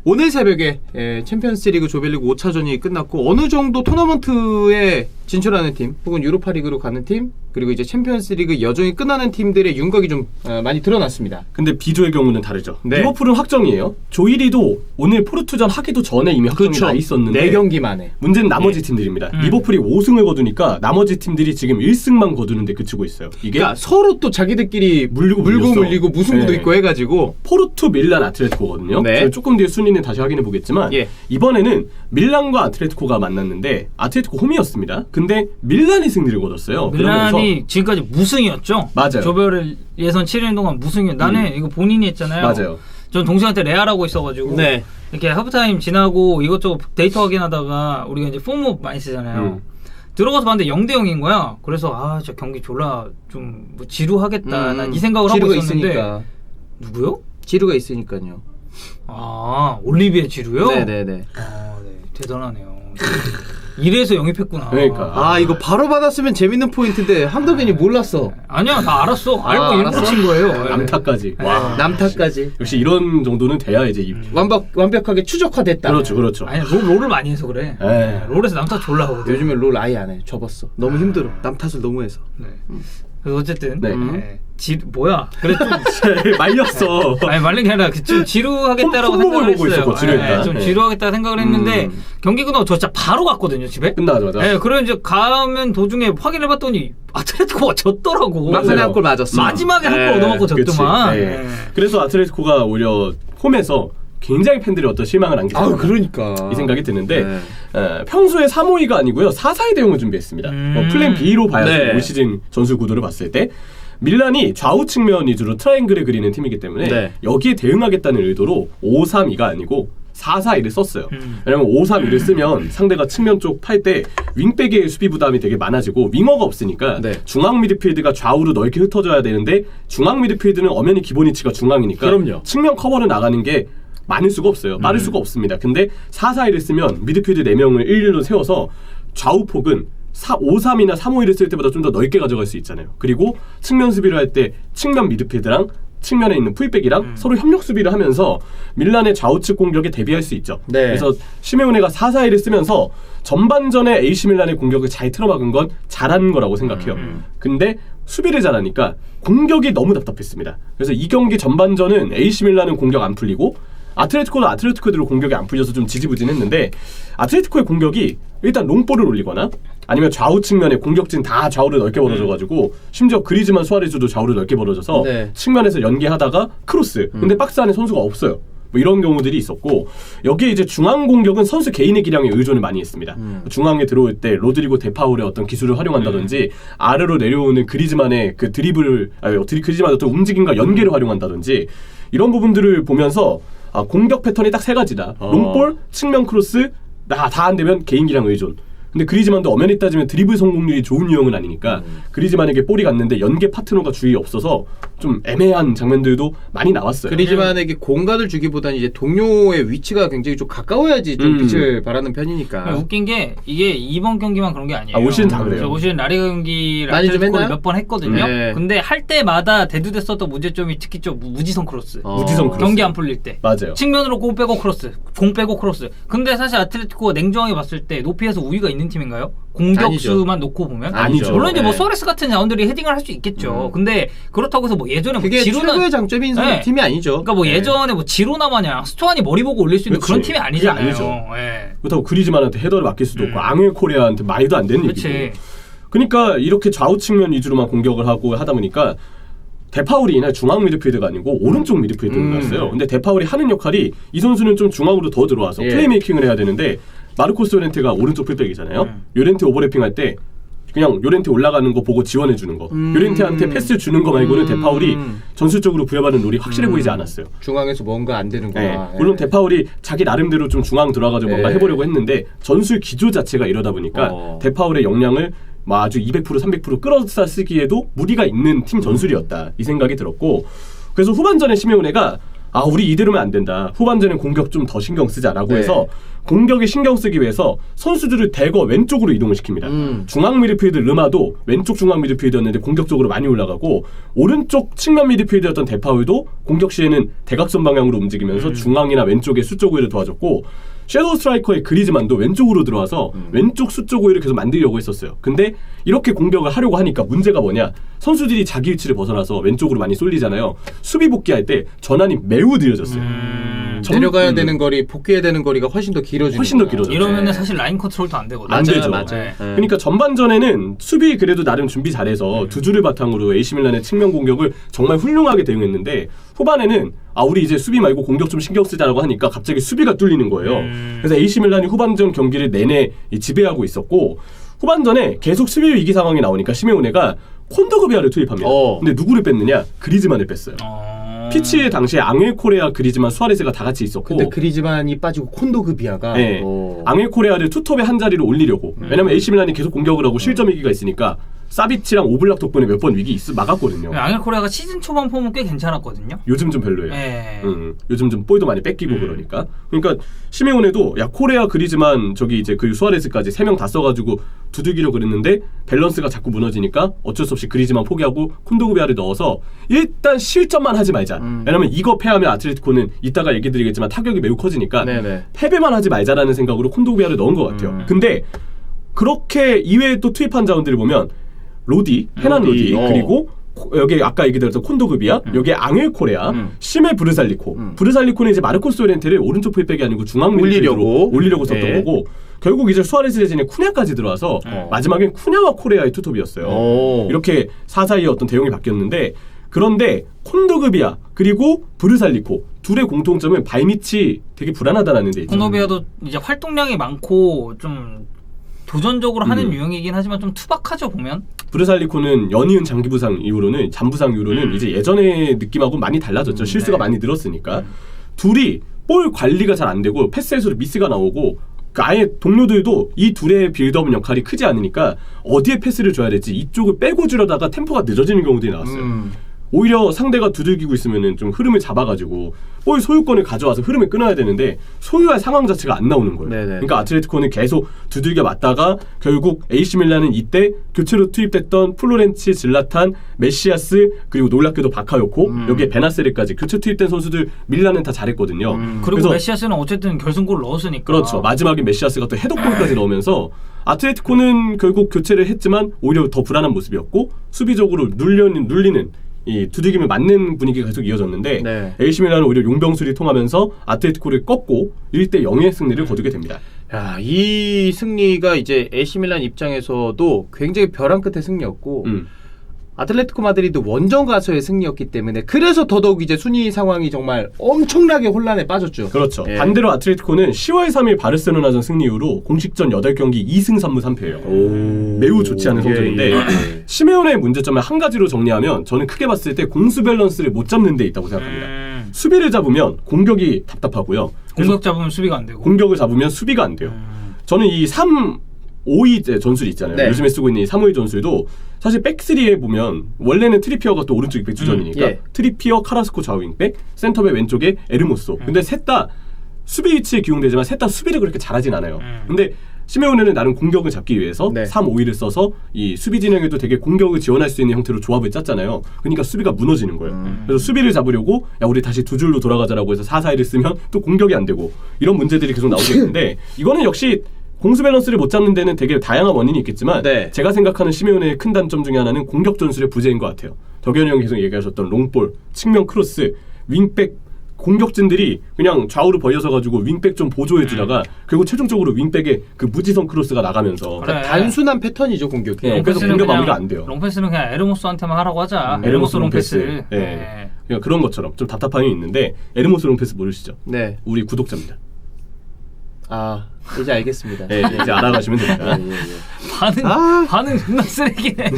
오늘 새벽에 챔피언스리그 조별리그 5차전이 끝났고 어느 정도 토너먼트에 진출하는 팀 혹은 유로파리그로 가는 팀 그리고 이제 챔피언스리그 여정이 끝나는 팀들의 윤곽이 좀 많이 드러났습니다. 근데 B조의 경우는 다르죠. 네. 리버풀은 확정이에요. 조 1위도 오늘 포르투전 하기도 전에 이미 확정이 나 있었는데 4경기 만에. 문제는 나머지 팀들입니다. 리버풀이 5승을 거두니까 나머지 팀들이 지금 1승만 거두는데 그치고 있어요. 이게 그러니까 서로 또 자기들끼리 물리고 무승부도 네. 있고 해가지고 포르투, 밀란, 아틀레티코거든요. 네. 저희 조금 뒤에 순위는 다시 확인해 보겠지만 예. 이번에는 밀란과 아틀레티코가 만났는데 아틀레티코 홈이었습니다. 근데 밀란이 승리를 거뒀어요. 밀란이 지금까지 무승이었죠. 맞아요. 조별 예선 7일 동안 무승이었. 나는 이거 본인이 했잖아요. 맞아요. 전 동생한테 레알하고 있어가지고 네. 이렇게 하프타임 지나고 이것저것 데이터 확인하다가 우리가 이제 폼업 많이 쓰잖아요. 들어가서 봤는데 0대0인 거야. 그래서 저 경기 졸라 좀 뭐 지루하겠다. 난 이 생각을 하고 지루가 있었는데 있으니까. 누구요? 지루가 있으니까요. 올리비에 지루요? 네네네. 네, 대단하네요. 이래서 영입했구나. 그러니까. 이거 바로 받았으면 재밌는 포인트인데 한덕현이 몰랐어. 아니야, 다 알았어. 알고 일부러 알았어? 친 거예요. 남타까지. 와. 남타까지. 역시 이런 정도는 돼야 이제 완벽하게 추적화됐다. 그렇죠. 아니 롤을 많이 해서 그래. 롤에서 남탓 졸라 하거든. 요즘에 롤 아예 안 해. 접었어. 너무 힘들어. 남탓을 너무 해서. 네. 그래서 어쨌든 네. 뭐야? 그래 좀 말렸어. 아니 말린 게 아니라 좀 지루하겠다라고 폰목을 생각을 보고 했어요. 있었고 지루했다. 좀 네. 지루하겠다 생각을 했는데 경기 끝나고 저 진짜 바로 갔거든요 집에. 끝나자마자. 네, 그래 이제 가면 도중에 확인해봤더니 아틀레티코가 졌더라고. 막판에 한 골 맞았어. 마지막에 한 골 얻어먹고 졌더만. 그치. 네. 그래서 아틀레티코가 오히려 홈에서 굉장히 팬들이 어떤 실망을 안겼어요. 그러니까. 이 생각이 드는데 평소에 3-5-2가 아니고요 4-4-2 대응을 준비했습니다. 플랜 B로 봐야죠. 네. 올 시즌 전술 구도를 봤을 때 밀란이 좌우 측면 위주로 트라이앵글을 그리는 팀이기 때문에 네. 여기에 대응하겠다는 의도로 5-3-2가 아니고 4-4-2를 썼어요. 왜냐면 5-3-2를 쓰면 상대가 측면 쪽 팔 때 윙백의 수비 부담이 되게 많아지고 윙어가 없으니까 네. 중앙 미드필드가 좌우로 넓게 흩어져야 되는데 중앙 미드필드는 엄연히 기본 위치가 중앙이니까 그럼요. 측면 커버를 나가는 게 많을 수가 없어요. 빠를 수가 없습니다. 근데 4-4-2를 쓰면 미드필드 4명을 일일로 세워서 좌우 폭은 5-3이나 3-5-1을 쓸 때보다 좀 더 넓게 가져갈 수 있잖아요. 그리고 측면 수비를 할 때 측면 미드필드랑 측면에 있는 풀백이랑 서로 협력 수비를 하면서 밀란의 좌우측 공격에 대비할 수 있죠. 네. 그래서 시메오네가 4-4-1을 쓰면서 전반전에 AC 밀란의 공격을 잘 틀어막은 건 잘한 거라고 생각해요. 근데 수비를 잘하니까 공격이 너무 답답했습니다. 그래서 이 경기 전반전은 AC 밀란은 공격 안 풀리고 아틀레티코는 아틀레티코대로 공격이 안 풀려서 좀 지지부진했는데 아틀레티코의 공격이 일단 롱볼을 올리거나 아니면 좌우 측면에 공격진 다 좌우를 넓게 벌어져가지고 심지어 그리즈만 수아레즈도 좌우를 넓게 벌어져서 네. 측면에서 연계하다가 크로스 근데 박스 안에 선수가 없어요. 뭐 이런 경우들이 있었고 여기에 이제 중앙 공격은 선수 개인의 기량에 의존을 많이 했습니다. 중앙에 들어올 때 로드리고 데파울의 어떤 기술을 활용한다든지 아래로 내려오는 그리즈만의 그 그리즈만의 어떤 움직임과 연계를 활용한다든지 이런 부분들을 보면서 공격 패턴이 딱 세 가지다. 롱볼, 측면 크로스, 다 안 되면 개인 기량 의존. 근데 그리즈만도 엄연히 따지면 드리블 성공률이 좋은 유형은 아니니까 그리즈만에게 볼이 갔는데 연계 파트너가 주위에 없어서 좀 애매한 장면들도 많이 나왔어요. 그리즈만에게 공간을 주기보다는 이제 동료의 위치가 굉장히 좀 가까워야지 좀 빛을 발하는 편이니까. 웃긴 게 이게 이번 경기만 그런 게 아니에요. 올 시즌 다 그래요. 올 시즌 라리가 경기를 많이 좀 아틀레티코를 했나요? 몇 번 했거든요. 네. 근데 할 때마다 대두됐었던 문제점이 특히 좀 무지성 크로스. 무지성 크로스. 경기 안 풀릴 때. 맞아요. 측면으로 공 빼고 크로스. 근데 사실 아틀레티코가 냉정하게 봤을 때 높이에서 우위가 있는 팀인가요? 공격수만 놓고 보면 아니죠. 물론 이제 뭐 네. 소레스 같은 자원들이 헤딩을 할 수 있겠죠. 근데 그렇다고 해서 뭐 예전에 뭐 그게 지로나 최고의 장점인 네. 팀이 아니죠. 그러니까 뭐 네. 예전에 뭐 지로나 마냥 스투안이 머리 보고 올릴 수 있는 그치. 그런 팀이 아니잖아요. 그게 아니죠. 예. 그렇다고 그리즈만한테 헤더를 맡길 수도 없고 앙헬 코레아한테 말도 안 되는 그치. 얘기고. 그러니까 이렇게 좌우 측면 위주로만 공격을 하고 하다 보니까 데파울이 이날 중앙 미드필드가 아니고 오른쪽 미드필드로 나왔어요. 근데 데파울이 하는 역할이 이 선수는 좀 중앙으로 더 들어와서 플레이메이킹을 해야 되는데 마르코스 요렌테가 오른쪽 풀백이잖아요. 요렌테 오버래핑 할 때 그냥 요렌테 올라가는 거 보고 지원해 주는 거. 요렌테한테 패스 주는 거 말고는 데파울이 전술적으로 부여받은 롤이 확실해 보이지 않았어요. 중앙에서 뭔가 안 되는구나. 네. 물론 데파울이 자기 나름대로 좀 중앙 들어가가지고 뭔가 해보려고 했는데 전술 기조 자체가 이러다 보니까 데파울의 역량을 아주 200% 300% 끌어다 쓰기에도 무리가 있는 팀 전술이었다 이 생각이 들었고 그래서 후반전에 시메오네가 아 우리 이대로면 안 된다. 후반전에 공격 좀 더 신경 쓰자라고 네. 해서 공격에 신경 쓰기 위해서 선수들을 대거 왼쪽으로 이동을 시킵니다. 중앙 미드필드 르마도 왼쪽 중앙 미드필드였는데 공격적으로 많이 올라가고 오른쪽 측면 미드필드였던 데파울도 공격 시에는 대각선 방향으로 움직이면서 중앙이나 왼쪽에 수적 우위를 도와줬고 섀도우 스트라이커의 그리즈만도 왼쪽으로 들어와서 왼쪽 수적 우위를 계속 만들려고 했었어요. 근데 이렇게 공격을 하려고 하니까 문제가 뭐냐? 선수들이 자기 위치를 벗어나서 왼쪽으로 많이 쏠리잖아요. 수비 복귀할 때 전환이 매우 느려졌어요. 내려가야 되는 거리, 복귀해야 되는 거리가 훨씬 더 길어지는 훨씬 더 거야. 길어져. 이러면은 네. 사실 라인 컨트롤도 안 되거든요. 안 되죠. 맞아요. 네. 그러니까 전반전에는 수비 그래도 나름 준비 잘해서 두 줄을 바탕으로 AC 밀란의 측면 공격을 정말 훌륭하게 대응했는데 후반에는 아 우리 이제 수비 말고 공격 좀 신경 쓰자라고 하니까 갑자기 수비가 뚫리는 거예요. 그래서 AC 밀란이 후반전 경기를 내내 지배하고 있었고 후반전에 계속 수비 위기 상황이 나오니까 시메오네가 콘도그비아를 투입합니다. 근데 누구를 뺐느냐? 그리즈만을 뺐어요. 피치에 당시에 앙헬 코레아, 그리즈만, 수아레스가 다 같이 있었고 근데 그리즈만이 빠지고 콘도그비아가 네. 앙헬 코레아를 투톱의 한 자리로 올리려고. 왜냐면 AC 밀란이 계속 공격을 하고 실점 위기가 있으니까 사비치랑 오블락 덕분에 몇 번 위기 막았거든요. 앙헬 코레아가 시즌 초반 폼은 꽤 괜찮았거든요. 요즘 좀 별로예요. 네. 요즘 좀 볼도 많이 뺏기고 그러니까. 그러니까 시메오네도 야 코레아, 그리즈만 저기 이제 그 수아레스까지 3명 다 써가지고 두들기려 그랬는데 밸런스가 자꾸 무너지니까 어쩔 수 없이 그리즈만 포기하고 콘도그비아를 넣어서 일단 실점만 하지 말자. 왜냐면 이거 패하면 아틀레티코는 이따가 얘기 드리겠지만 타격이 매우 커지니까 네네. 패배만 하지 말자라는 생각으로 콘도그비아를 넣은 것 같아요. 근데 그렇게 이외에 또 투입한 자원들을 보면 로디, 헤난 로디, 그리고 여기 아까 얘기 드렸던 콘도그비아, 여기에 앙헬 코레아, 시메 브르살리코. 브르살리코는 이제 마르코스 오렌테를 오른쪽 풀백이 아니고 중앙 미드필더로 올리려고 썼던 네. 거고 결국 이제 수아레스 대신에 쿠냐까지 들어와서 마지막엔 쿠냐와 코레아의 투톱이었어요. 이렇게 사사이의 어떤 대응이 바뀌었는데 그런데 콘도그비아 그리고 브르살리코 둘의 공통점은 발밑이 되게 불안하다는 데 있죠. 콘도비아도 이제 활동량이 많고 좀 도전적으로 하는 유형이긴 하지만 좀 투박하죠 보면. 브르살리코는 연이은 장기 부상 이후로는 잔부상 이후로는 이제 예전의 느낌하고 많이 달라졌죠. 실수가 많이 늘었으니까 둘이 볼 관리가 잘 안 되고 패스에서도 미스가 나오고 그 아예 동료들도 이 둘의 빌드업 역할이 크지 않으니까 어디에 패스를 줘야 될지 이쪽을 빼고 주려다가 템포가 늦어지는 경우들이 나왔어요. 오히려 상대가 두들기고 있으면은 좀 흐름을 잡아가지고 볼 소유권을 가져와서 흐름을 끊어야 되는데 소유할 상황 자체가 안 나오는 거예요. 네네. 그러니까 아틀레티코는 계속 두들겨 맞다가 결국 AC 밀란은 이때 교체로 투입됐던 플로렌치, 질라탄, 메시아스 그리고 놀랍게도 바카요코 여기에 베나세르까지 교체 투입된 선수들 밀란은 다 잘했거든요. 그리고 그래서 메시아스는 어쨌든 결승골을 넣었으니까. 그렇죠. 마지막에 메시아스가 또 헤더골까지 넣으면서 아틀레티코는 결국 교체를 했지만 오히려 더 불안한 모습이었고 수비적으로 눌리는 이 두들김을 맞는 분위기가 계속 이어졌는데 네. AC 밀란은 오히려 용병술이 통하면서 아틀레티코를 꺾고 1대 0의 승리를 거두게 됩니다. 야, 이 승리가 이제 AC 밀란 입장에서도 굉장히 벼랑 끝의 승리였고 아틀레티코 마드리드 원정 가서의 승리였기 때문에 그래서 더더욱 이제 순위 상황이 정말 엄청나게 혼란에 빠졌죠. 그렇죠. 예. 반대로 아틀레티코는 10월 3일 바르셀로나전 승리 이후로 공식전 8경기 2승 3무 3패예요. 매우 좋지 않은 성적인데 시메오네의 문제점을 한 가지로 정리하면 저는 크게 봤을 때 공수 밸런스를 못 잡는 데 있다고 생각합니다. 수비를 잡으면 공격이 답답하고요. 공격 잡으면 수비가 안 되고. 공격을 잡으면 수비가 안 돼요. 저는 이 3-5-2 전술 있잖아요. 네. 요즘에 쓰고 있는 이 3-5-2 전술도 사실 백3에 보면 원래는 트리피어가 또 오른쪽 윙백 주전이니까 예. 트리피어, 카라스코 좌우 윙백, 센터백 왼쪽에 에르모소. 근데 셋 다 수비 위치에 기용되지만 셋 다 수비를 그렇게 잘하진 않아요. 근데 시메오네는 나름 공격을 잡기 위해서 네. 3-5-2를 써서 이 수비 진영에도 되게 공격을 지원할 수 있는 형태로 조합을 짰잖아요. 그러니까 수비가 무너지는 거예요. 그래서 수비를 잡으려고 야 우리 다시 두 줄로 돌아가자라고 해서 4-4-1을 쓰면 또 공격이 안 되고 이런 문제들이 계속 나오겠는데 이거는 역시 공수 밸런스를 못 잡는 데는 되게 다양한 원인이 있겠지만 네. 제가 생각하는 시메오네의 큰 단점 중에 하나는 공격 전술의 부재인 것 같아요. 덕현이 형이 계속 얘기하셨던 롱볼, 측면 크로스, 윙백 공격진들이 그냥 좌우로 벌려서 가지고 윙백 좀 보조해주다가 결국 최종적으로 윙백에 그 무지성 크로스가 나가면서 그래. 단순한 패턴이죠 공격이. 네, 그래서 공격 마무리가 안 돼요. 롱패스는 그냥 에르모스한테만 하라고 하자. 에르모스 롱패스. 네. 그러니까 그런 것처럼 좀 답답함이 있는데 에르모스 롱패스 모르시죠? 네. 우리 구독자입니다. 아 이제 알겠습니다. 네, 이제 알아가시면 됩니다. 예, 예, 예. 반응 존나 쓰레기네.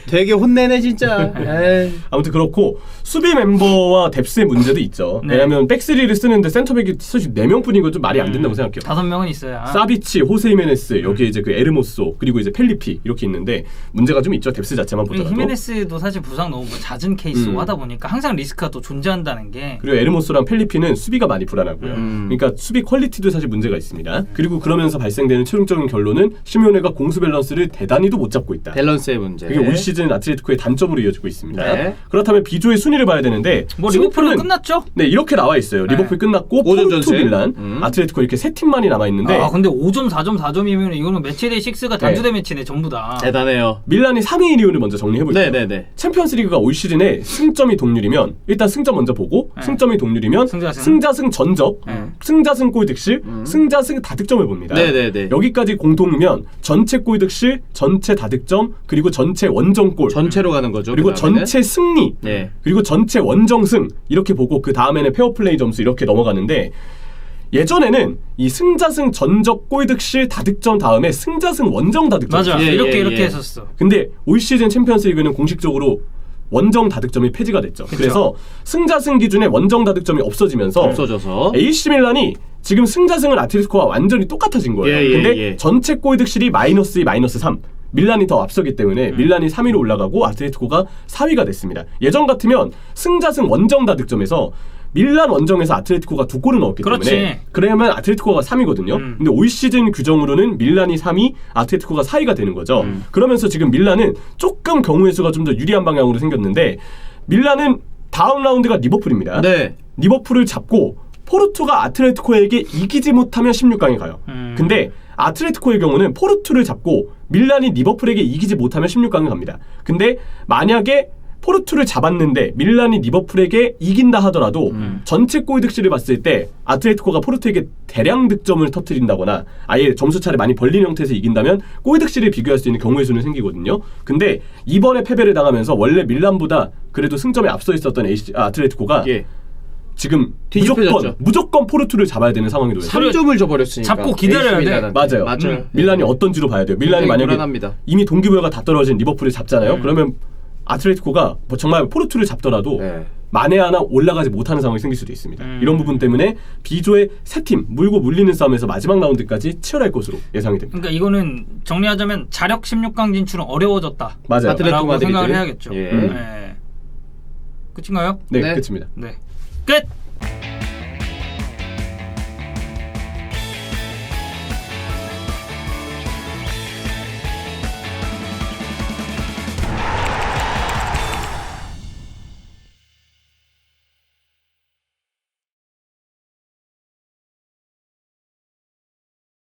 되게 혼내네 진짜. 에이. 아무튼 그렇고 수비 멤버와 뎁스의 문제도 있죠. 네. 왜냐하면 백스리를 쓰는데 센터백이 사실 4명뿐인 건 좀 말이 안 된다고 생각해요. 5명은 있어야. 사비치, 호세이메네스, 여기에 이제 그 에르모소, 그리고 이제 펠리피 이렇게 있는데 문제가 좀 있죠. 뎁스 자체만 보더라도. 히메네스도 사실 부상 너무 뭐 잦은 케이스고 하다 보니까 항상 리스크가 또 존재한다는 게. 그리고 에르모소랑 펠리피는 수비가 많이 불안하고요. 음. 그러니까 수비 퀄리티도 사실 문제가 있습니다. 그리고 그러면서 발생되는 최종적인 결론은 시메오네가 공수 밸런스를 대단히도 못 잡고 있다. 밸런스의 문제. 이게 올 시즌 아틀레티코의 단점으로 이어지고 있습니다. 네. 그렇다면 B조의 순위를 봐야 되는데 뭐 리버풀은 승부는- 끝났죠? 네, 이렇게 나와 있어요. 네. 리버풀 끝났고 오전 포르투, 전승. 밀란, 아틀레티코 이렇게 세 팀만이 남아 있는데 아 근데 5점 4점 4점이면 이거는 매치데이 6가 단주대 매치네 전부 다. 대단해요. 밀란이 3위인 이유를 먼저 정리해 볼게요. 네네네. 챔피언스리그가 올 시즌에 승점이 동률이면 일단 승점 먼저 보고 네. 승점이 동률이면 승자승. 승자승 전적, 네. 승자승 골득실, 승자승 다득점을 봅니다. 네네네. 여기까지 공통이면 전체 골득실, 전체 다득점, 그리고 전체 원정골, 전체로 가는 거죠. 그리고 그다음에는. 전체 승리, 네. 그리고 전체 원정승 이렇게 보고 그 다음에는 페어플레이 점수 이렇게 넘어가는데 예전에는 이 승자승 전적 골득실 다득점 다음에 승자승 원정 다득점. 맞아. 예, 이렇게 예, 이렇게 예. 했었어. 근데 올 시즌 챔피언스리그는 공식적으로 원정 다득점이 폐지가 됐죠. 그쵸. 그래서 승자승 기준에 원정 다득점이 없어지면서 없어져서. AC 밀란이 지금 승자승은 아틀레티코와 완전히 똑같아진 거예요. 예, 예, 근데 예. 전체 골득실이 -2, -3. 밀란이 더 앞서기 때문에 밀란이 3위로 올라가고 아틀레티코가 4위가 됐습니다. 예전 같으면 승자승 원정 다득점에서 밀란 원정에서 아틀레티코가 2골을 넣었기 그렇지. 때문에 그러면 아틀레티코가 3위거든요. 근데 올 시즌 규정으로는 밀란이 3위, 아틀레티코가 4위가 되는 거죠. 그러면서 지금 밀란은 조금 경우의 수가 좀 더 유리한 방향으로 생겼는데 밀란은 다음 라운드가 리버풀입니다. 네. 리버풀을 잡고 포르투가 아틀레티코에게 이기지 못하면 16강에 가요. 근데 아틀레티코의 경우는 포르투를 잡고 밀란이 리버풀에게 이기지 못하면 16강에 갑니다. 근데 만약에 포르투를 잡았는데 밀란이 리버풀에게 이긴다 하더라도 전체 골 득실을 봤을 때 아틀레티코가 포르투에게 대량 득점을 터뜨린다거나 아예 점수차를 많이 벌린 형태에서 이긴다면 골 득실을 비교할 수 있는 경우의 수는 생기거든요. 근데 이번에 패배를 당하면서 원래 밀란보다 그래도 승점에 앞서 있었던 아틀레티코가 예. 지금 뒤집혀졌죠. 무조건 포르투를 잡아야 되는 상황이 놓여요. 3점을 줘버렸으니까. 잡고 기다려야 AC 돼. 밀란은. 맞아요. 맞아요. 밀란이 어떤지로 봐야 돼요. 밀란이 굉장히 만약에 불안합니다. 이미 동기부여가 다 떨어진 리버풀을 잡잖아요. 그러면 아틀레티코가 뭐 정말 포르투를 잡더라도 네. 만에 하나 올라가지 못하는 상황이 생길 수도 있습니다. 이런 부분 때문에 B조의 세 팀 물고 물리는 싸움에서 마지막 라운드까지 치열할 것으로 예상이 됩니다. 그러니까 이거는 정리하자면 자력 16강 진출은 어려워졌다. 맞아요. 아틀레티코 라고 마드리드. 생각을 해야겠죠. 예. 네. 끝인가요? 네, 네. 끝입니다. 네. 끝.